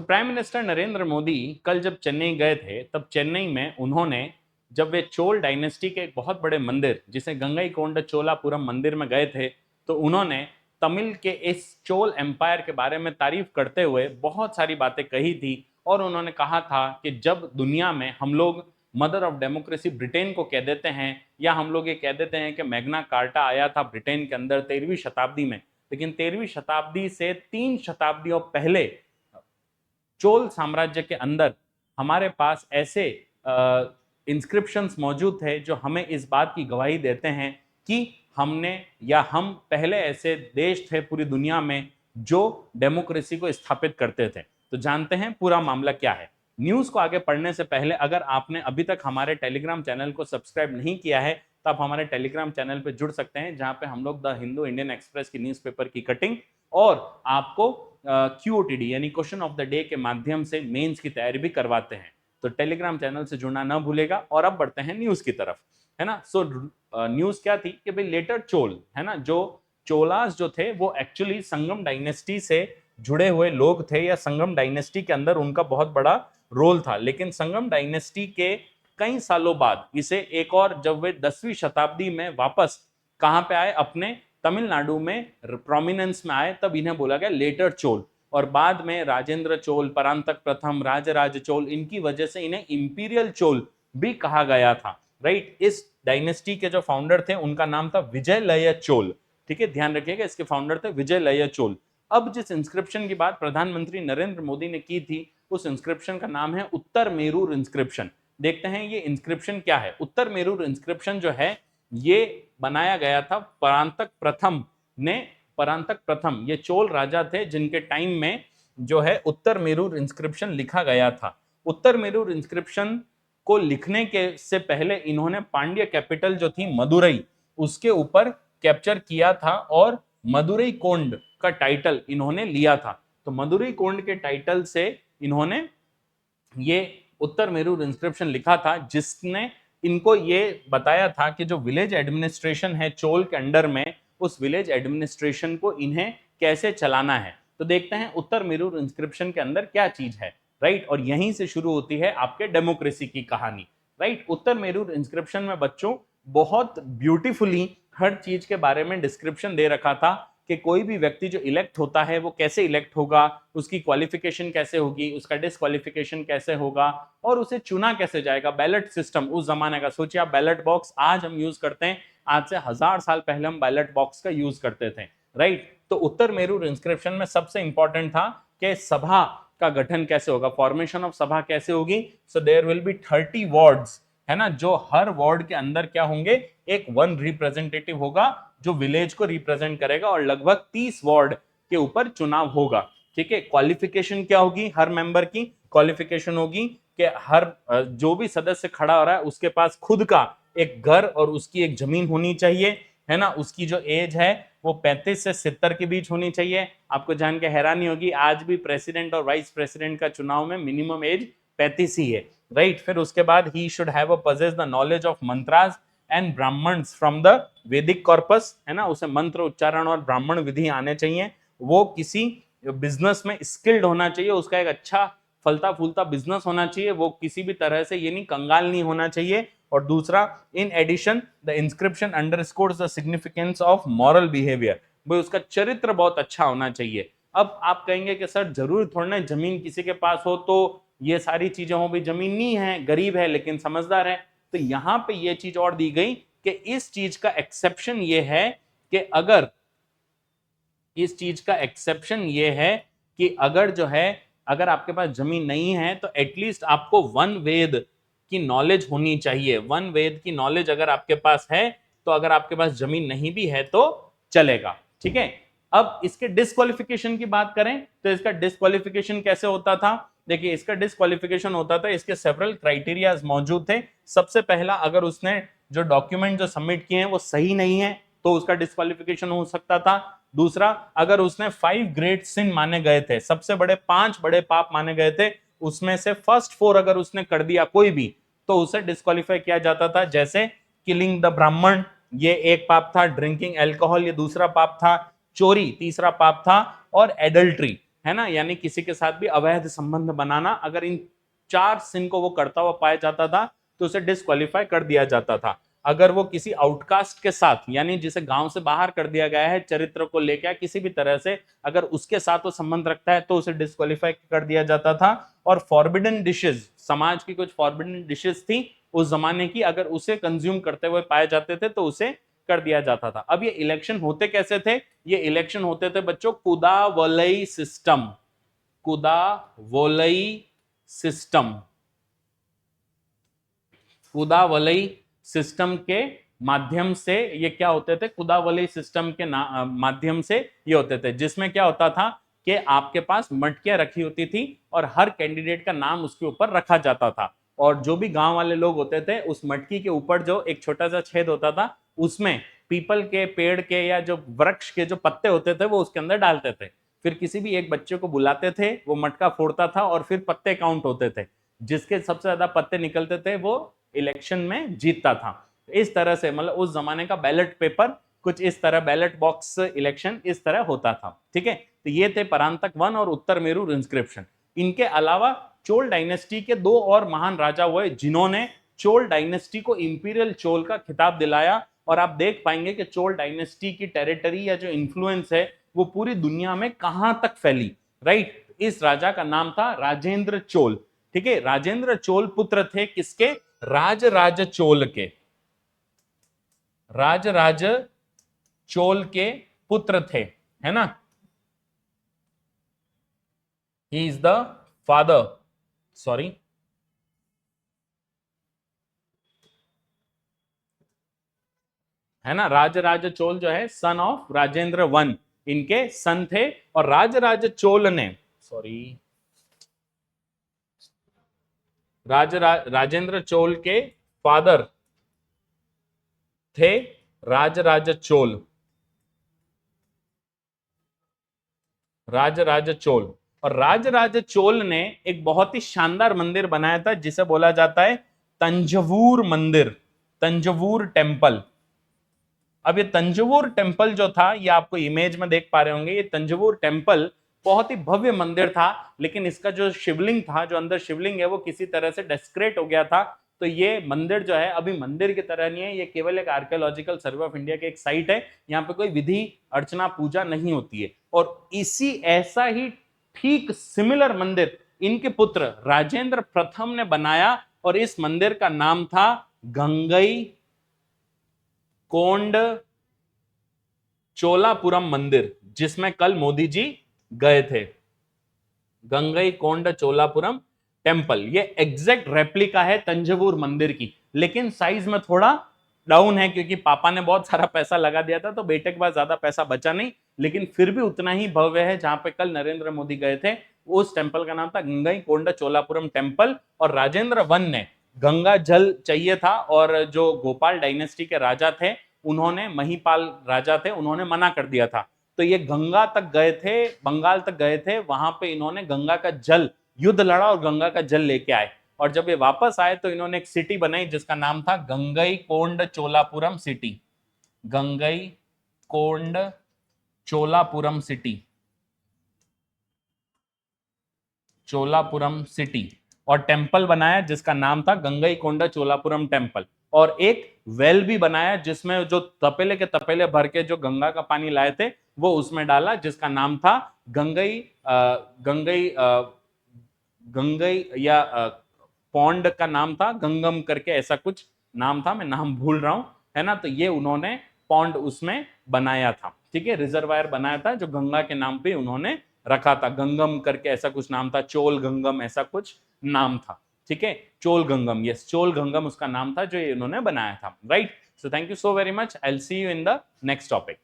Prime minister Narendra Modi कल जब चेन्नई गए थे, तब चेन्नई में उन्होंने, जब वे चोल डायनेस्टी के एक बहुत बड़े मंदिर जिसे गंगईकोंडा चोलापुरम मंदिर में गए थे, तो उन्होंने तमिल के इस चोल एम्पायर के बारे में तारीफ करते हुए बहुत सारी बातें कही थी। और उन्होंने कहा था कि जब दुनिया में हम लोग मदर ऑफ डेमोक्रेसी ब्रिटेन को कह देते हैं, या हम लोग ये कह देते हैं कि मैग्ना कार्टा आया था ब्रिटेन के अंदर 13वीं शताब्दी में, लेकिन 13वीं शताब्दी से 3 शताब्दियों पहले चोल साम्राज्य के अंदर हमारे पास ऐसे इंस्क्रिप्शंस मौजूद थे जो हमें इस बात की गवाही देते हैं कि हमने, या हम पहले ऐसे देश थे पूरी दुनिया में जो डेमोक्रेसी को स्थापित करते थे। तो जानते हैं पूरा मामला क्या है। न्यूज को आगे पढ़ने से पहले अगर आपने अभी तक हमारे टेलीग्राम चैनल को सब्सक्राइब नहीं किया है, तो आप हमारे टेलीग्राम चैनल पे जुड़ सकते हैं, जहां पे हम लोग द हिंदू इंडियन एक्सप्रेस की न्यूज़पेपर की कटिंग और आपको QOTD यानी क्वेश्चन ऑफ द डे के माध्यम से मेंस की तैयारी भी करवाते हैं। तो टेलीग्राम चैनल से जुड़ना ना भूलेगा। और अब बढ़ते हैं न्यूज की तरफ, है ना। न्यूज क्या थी कि भाई लेटर चोल, है ना, जो चोलास जो थे वो एक्चुअली संगम डायनेस्टी से जुड़े हुए लोग थे, या संगम डायनेस्टी के अंदर उनका बहुत बड़ा रोल था। लेकिन संगम डायनेस्टी के कई सालों बाद इसे एक और, जब वे 10वीं शताब्दी में वापस कहां पे आए, अपने तमिलनाडु में प्रोमिनेंस में आए, तब इन्हें बोला गया लेटर चोल। और बाद में राजेंद्र चोल, परांतक प्रथम, राजराज चोल, इनकी वजह से इन्हें इंपीरियल चोल भी कहा गया था। राइट। इस डायनेस्टी के जो फाउंडर थे उनका नाम था विजयलय चोल। ठीक है, ध्यान रखिएगा, इसके फाउंडर थे विजयलय चोल। अब जिस इंस्क्रिप्शन की बात प्रधानमंत्री नरेंद्र मोदी ने की थी, उस इंस्क्रिप्शन का नाम है उत्तर मेरूर इंस्क्रिप्शन। देखते हैं ये इंस्क्रिप्शन क्या है। उत्तर मेरूर इंस्क्रिप्शन जो है ये बनाया गया था परांतक प्रथम ने। परांतक प्रथम ये चोल राजा थे जिनके टाइम में जो है उत्तर मेरूर इंस्क्रिप्शन लिखा गया था। उत्तर मेरूर इंस्क्रिप्शन को लिखने के से पहले इन्होंने पांड्य कैपिटल जो थी मदुरई, उसके ऊपर कैप्चर किया था और मदुरई कोंड का टाइटल इन्होंने लिया था। तो मदुरई कोंड के टाइटल से इन्होंने ये उत्तर मेरूर इंस्क्रिप्शन लिखा था, जिसने इनको ये बताया था कि जो विलेज एडमिनिस्ट्रेशन है चोल के अंडर में, उस विलेज एडमिनिस्ट्रेशन को इन्हें कैसे चलाना है। तो देखते हैं उत्तर मेरूर इंस्क्रिप्शन के अंदर क्या चीज है। राइट। और यहीं से शुरू होती है आपके डेमोक्रेसी की कहानी। राइट। उत्तर मेरूर इंस्क्रिप्शन में बच्चों बहुत ब्यूटीफुली हर चीज के बारे में डिस्क्रिप्शन दे रखा था कि कोई भी व्यक्ति जो इलेक्ट होता है वो कैसे इलेक्ट होगा, उसकी क्वालिफिकेशन कैसे होगी, उसका डिस्क्वालिफिकेशन कैसे होगा, और उसे चुना कैसे जाएगा। बैलेट सिस्टम उस जमाने का सोचिए आप, बैलेट बॉक्स आज हम यूज करते हैं, आज से 1000 साल पहले हम बैलेट बॉक्स का यूज करते थे। राइट। तो उत्तर मेरूर इंस्क्रिप्शन में सबसे इंपॉर्टेंट था कि सभा का गठन कैसे होगा, फॉर्मेशन ऑफ सभा कैसे होगी। So there will be 30 wards, है ना, जो हर वार्ड के अंदर क्या होंगे, एक वन रिप्रेजेंटेटिव होगा जो विलेज को रिप्रेजेंट करेगा, और लगभग 30 वार्ड के ऊपर चुनाव होगा। ठीक है। क्वालिफिकेशन क्या होगी, हर मेंबर की क्वालिफिकेशन होगी कि हर जो भी सदस्य खड़ा हो रहा है उसके पास खुद का एक घर और उसकी एक जमीन होनी चाहिए, है ना। उसकी जो एज है वो 35 से 70 के बीच होनी चाहिए। आपको जान के हैरानी होगी, आज भी प्रेसिडेंट और वाइस प्रेसिडेंट का चुनाव में मिनिमम एज 35 ही है। राइट। फिर उसके बाद he should have possess the knowledge of mantras and Brahmanas from the Vedic corpus, है ना, उसे मंत्र उच्चारण और ब्राह्मण विधि आने चाहिए। वो किसी बिजनेस में स्किल्ड होना चाहिए, उसका एक अच्छा फलता फूलता बिजनेस होना चाहिए, वो किसी भी तरह से ये नहीं कंगाल नहीं होना चाहिए। और दूसरा, in addition the inscription underscores the significance of moral behaviour, भाई उसका चरित्र बहुत अच्छा होना चाहिए। अब आप कहेंगे कि सर जरूर थोड़ा ना जमीन किसी के पास हो तो ये सारी चीजें हो, भाई जमीन नहीं है, गरीब है लेकिन समझदार है। तो यहां पे ये चीज और दी गई कि इस चीज का एक्सेप्शन ये है कि अगर इस चीज का एक्सेप्शन ये है कि अगर जो है, अगर आपके पास जमीन नहीं है तो एटलीस्ट आपको वन वेद की नॉलेज होनी चाहिए। वन वेद की नॉलेज अगर आपके पास है, तो अगर आपके पास जमीन नहीं भी है तो चलेगा। ठीक है। अब इसके डिस्क्वालिफिकेशन की बात करें तो इसका डिस्क्वालिफिकेशन कैसे होता था। देखिए, इसका डिस्क्वालिफिकेशन होता था, इसके सेवरल क्राइटेरियाज मौजूद थे। सबसे पहला, अगर उसने जो डॉक्यूमेंट जो सबमिट किए हैं वो सही नहीं है तो उसका डिस्क्वालिफिकेशन हो सकता था। दूसरा, अगर उसने 5 ग्रेट सिन माने गए थे, सबसे बड़े 5 बड़े पाप माने गए थे, उसमें से फर्स्ट 4 अगर उसने कर दिया कोई भी, तो उसे डिस्क्वालीफाई किया जाता था। जैसे किलिंग द ब्राह्मण, ये एक पाप था। ड्रिंकिंग एल्कोहल, ये दूसरा पाप था। चोरी तीसरा पाप था। और एडल्ट्री, है ना, यानी किसी के साथ भी अवैध संबंध बनाना, अगर इन 4 सिन को वो करता हुआ पाया जाता था तो उसे डिस्क्वालीफाई कर दिया जाता था। अगर वो किसी आउटकास्ट के साथ, यानी जिसे गांव से बाहर कर दिया गया है चरित्र को लेकर किसी भी तरह से, अगर उसके साथ वो संबंध रखता है तो उसे डिस्क्वालीफाई कर दिया जाता था। और फॉरबिडन डिशेस, समाज की कुछ फॉरबिडन डिशेस थी उस जमाने की, अगर उसे कंज्यूम करते हुए पाए जाते थे तो उसे कर दिया जाता था। अब ये इलेक्शन होते कैसे थे? ये इलेक्शन होते थे बच्चों कुदा वलई सिस्टम, कुदा वलई सिस्टम, कुदा वलई सिस्टम के माध्यम से ये क्या होते थे, कुदा वलई सिस्टम के माध्यम से ये होते थे, जिसमें क्या होता था कि आपके पास मटकियां रखी होती थी और हर कैंडिडेट का नाम उसके ऊपर रखा जाता था, और जो भी गांव वाले लोग होते थे उस मटकी के ऊपर जो एक छोटा सा छेद होता था उसमें पीपल के पेड़ के या जो वृक्ष के जो पत्ते होते थे वो उसके अंदर डालते थे। फिर किसी भी एक बच्चे को बुलाते थे, वो मटका फोड़ता था और फिर पत्ते काउंट होते थे, जिसके सबसे ज्यादा पत्ते निकलते थे वो इलेक्शन में जीतता था। इस तरह से मतलब उस जमाने का बैलेट पेपर कुछ इस तरह, बैलेट बॉक्स इलेक्शन इस तरह होता था। ठीक है, तो ये थे परांतक वन और उत्तर मेरू इंस्क्रिप्शन। इनके अलावा चोल डायनेस्टी के 2 और महान राजा हुए जिन्होंने चोल डायनेस्टी को इंपीरियल चोल का खिताब दिलाया, और आप देख पाएंगे कि चोल डायनेस्टी की टेरिटरी या जो इन्फ्लुएंस है वो पूरी दुनिया में कहां तक फैली। राइट, इस राजा का नाम था राजेंद्र चोल। ठीक है, राजेंद्र चोल पुत्र थे किसके? राजराज चोल के, राजराज चोल के पुत्र थे, है ना। He is the father, sorry, है ना, राजराज चोल जो है सन ऑफ राजेंद्र वन, इनके सन थे। और राजराज चोल ने, सॉरी, राजेंद्र चोल के फादर थे राजराज चोल, राजराज चोल। और राजराज चोल ने एक बहुत ही शानदार मंदिर बनाया था जिसे बोला जाता है तंजवूर मंदिर, तंजवूर टेम्पल। अब ये तंजवूर टेम्पल जो था, ये आपको इमेज में देख पा रहे होंगे, ये तंजवूर टेम्पल बहुत ही भव्य मंदिर था, लेकिन इसका जो शिवलिंग था, जो अंदर शिवलिंग है, वो किसी तरह से डेस्क्रेट हो गया था। तो ये मंदिर जो है अभी मंदिर की तरह नहीं है, ये केवल एक आर्कियोलॉजिकल सर्वे ऑफ इंडिया की एक साइट है, यहाँ पे कोई विधि अर्चना पूजा नहीं होती है। और इसी ऐसा ही ठीक सिमिलर मंदिर इनके पुत्र राजेंद्र प्रथम ने बनाया, और इस मंदिर का नाम था गंगई कोंड चोलापुरम मंदिर, जिसमें कल मोदी जी गए थे। गंगई कोंड चोलापुरम टेम्पल, ये एग्जैक्ट रेप्लिका है तंजवूर मंदिर की, लेकिन साइज में थोड़ा डाउन है क्योंकि पापा ने बहुत सारा पैसा लगा दिया था तो बेटे के पास ज्यादा पैसा बचा नहीं, लेकिन फिर भी उतना ही भव्य है जहां पे कल नरेंद्र मोदी गए थे। उस टेम्पल का नाम था गंगई कोंड चोलापुरम टेम्पल। और राजेंद्र वन ने, गंगा जल चाहिए था, और जो गोपाल डायनेस्टी के राजा थे उन्होंने, महिपाल राजा थे, उन्होंने मना कर दिया था। तो ये गंगा तक गए थे, बंगाल तक गए थे, वहां पे इन्होंने गंगा का जल, युद्ध लड़ा और गंगा का जल लेके आए। और जब ये वापस आए तो इन्होंने एक सिटी बनाई जिसका नाम था Gangai Konda Cholapuram city, Gangai Konda Cholapuram city, Cholapuram city. और टेम्पल बनाया जिसका नाम था गंगई कोंडा चोलापुरम टेम्पल। और एक वेल भी बनाया जिसमें जो तपेले के तपेले भर के जो गंगा का पानी लाए थे वो उसमें डाला, जिसका नाम था गंगई गंगई गंगई या पौंड का नाम था गंगम करके, ऐसा कुछ नाम था, मैं नाम भूल रहा हूं, है ना। तो ये उन्होंने पौंड उसमें बनाया था, ठीक है, रिजर्वायर बनाया था जो गंगा के नाम पे उन्होंने रखा था, गंगम करके ऐसा कुछ नाम था, चोल गंगम ऐसा कुछ नाम था। ठीक है, Chola Gangnam, yes, Chola Gangnam उसका नाम था जो ये इन्होंने बनाया था। Right, so thank you so very much, I will see you in the next topic.